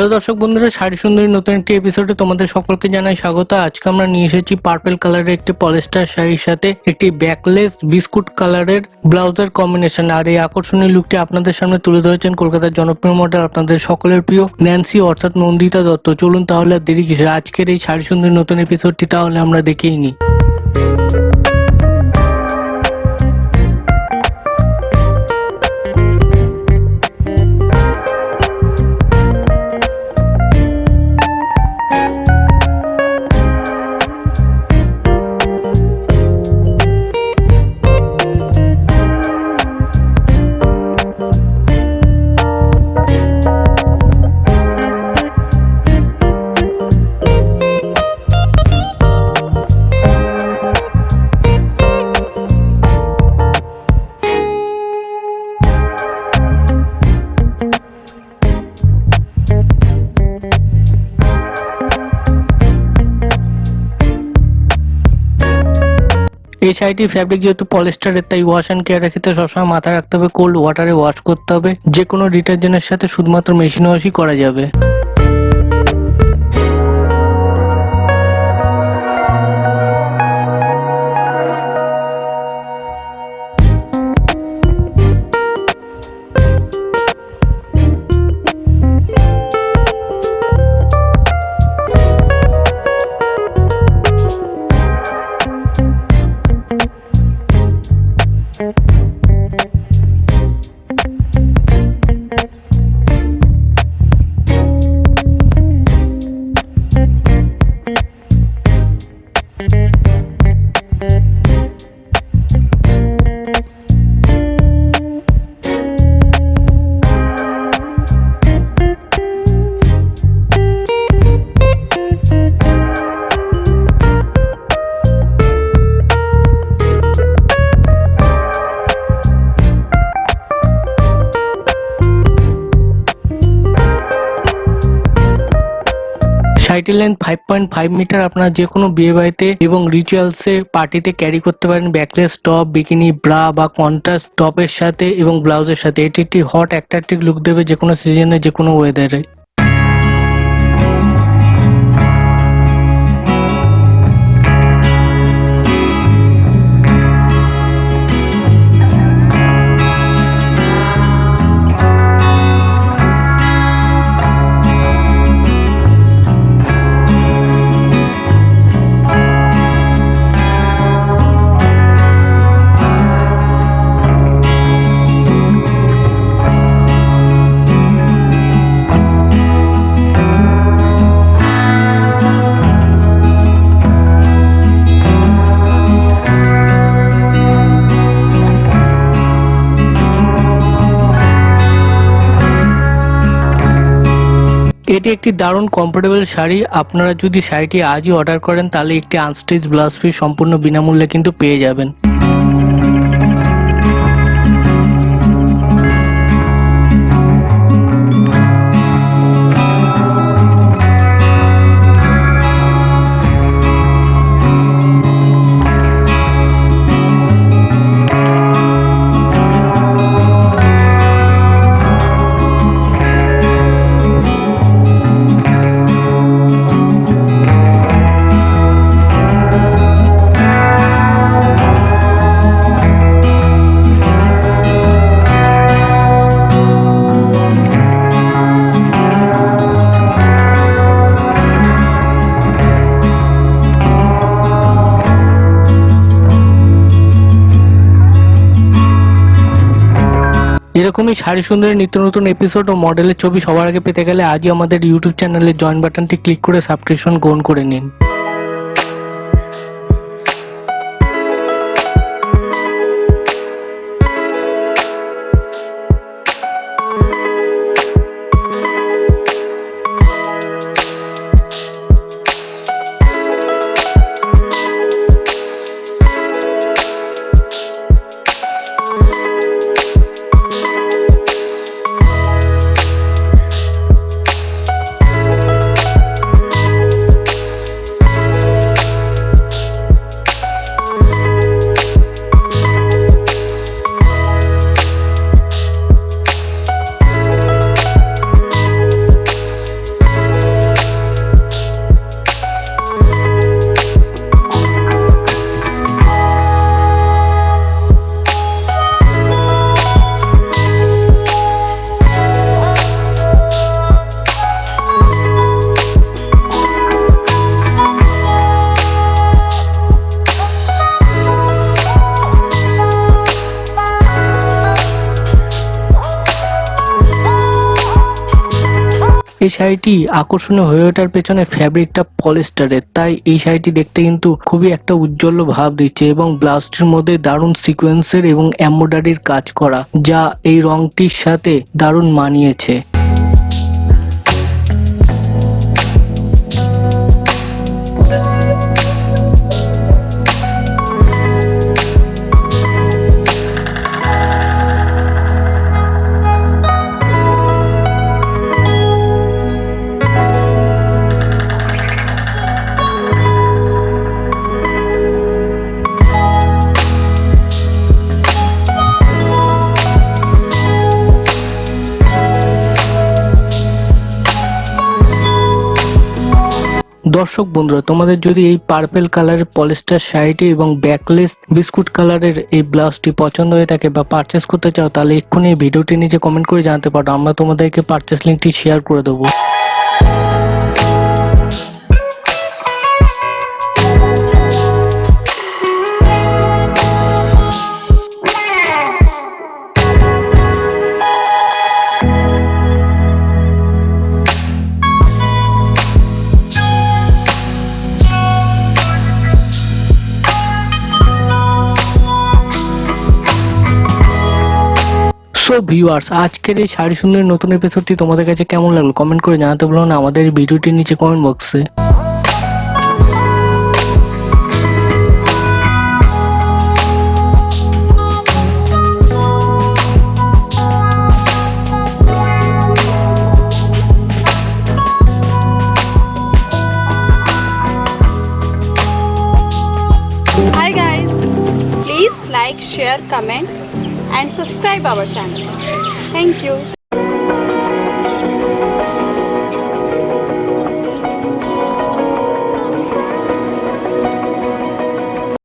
Hello দর্শক বন্ধুরা, শাড়ি সুন্দরী নতুন একটি এপিসোডে তোমাদের সকলকে জানাই স্বাগত। আজকে আমরা নিয়ে এসেছি পার্পল কালারের একটি পলিস্টার শাড়ির সাথে একটি ব্যাকলেস বিস্কুট কালারের ব্লাউজের কম্বিনেশন। আর এই আকর্ষণীয় লুকটি আপনাদের সামনে তুলে ধরেছেন কলকাতার জনপ্রিয় মডেল, আপনাদের সকলের প্রিয় ন্যান্সি অর্থাৎ নন্দিতা দত্ত। চলুন তাহলে আর দেরি কিসের, আজকের এই শাড়ি সুন্দরী নতুন এপিসোডটি তাহলে আমরা দেখেই নিই। এই শাড়িটির ফ্যাব্রিক যেহেতু পলিস্টারের, তাই ওয়াশ অ্যান্ড কেয়ারের ক্ষেত্রে সবসময় মাথায় রাখতে হবে কোল্ড ওয়াটারে ওয়াশ করতে হবে। যে কোনো ডিটারজেন্টের সাথে শুধুমাত্র মেশিন ওয়াশই করা যাবে। শাড়িটির লেন্থ 5.5 মিটার। আপনারা যে কোনো বিয়ে বাড়িতে এবং রিচুয়ালসে পার্টিতে ক্যারি করতে পারেন ব্যাকলেস টপ, বিকিনি, ব্রা বা কন্ট্রাস্ট টপের সাথে এবং ব্লাউজের সাথে। এটি একটি হট অ্যাট্রাকটিভ লুক দেবে যে কোনো সিজনে, যে কোনো ওয়েদারে। এটি একটি দারুণ কমফোর্টেবল শাড়ি। আপনারা যদি শাড়িটি আজই অর্ডার করেন তাহলে একটি আনস্টিচ ব্লাউজ পিস সম্পূর্ণ বিনামূল্যে কিন্তু পেয়ে যাবেন। এরকমই শাড়ি সুন্দরের নিত্য নতুন এপিসোড ও মডেলের ছবি সবার আগে পেতে গেলে আজই আমাদের ইউটিউব চ্যানেলের জয়েন বাটনটি ক্লিক করে সাবস্ক্রিপশন গ্রহণ করে নিন। এই শাড়িটি আকর্ষণীয় হয়ে ওঠার পেছনে ফ্যাব্রিকটা পলিস্টারের, তাই এই শাড়িটি দেখতে কিন্তু খুবই একটা উজ্জ্বল ভাব দিচ্ছে এবং ব্লাউজটির মধ্যে দারুণ সিকোয়েন্সের এবং এমব্রয়ডারির কাজ করা, যা এই রংটির সাথে দারুণ মানিয়েছে। দর্শক বন্ধুরা, তোমাদের যদি এই পার্পেল কালারের পলিস্টার শাড়িটি এবং ব্যাকলেস বিস্কুট কালারের এই ব্লাউজটি পছন্দ হয়ে থাকে বা পারচেস করতে চাও, তাহলে এক্ষুনি এই ভিডিওটি নিচে কমেন্ট করে জানাতে পারো, আমরা তোমাদেরকে পারচেস লিঙ্কটি শেয়ার করে দেবো। সো ভিউয়ার্স, আজকের এই শাড়ি সুন্দরী নতুন এপিসোডটি তোমাদের কাছে কেমন লাগলো কমেন্ট করে জানাতে বলো না আমাদের এই ভিডিওটির নিচে কমেন্ট বক্সে। Hi guys, please like, share, comment and subscribe our channel. Thank you.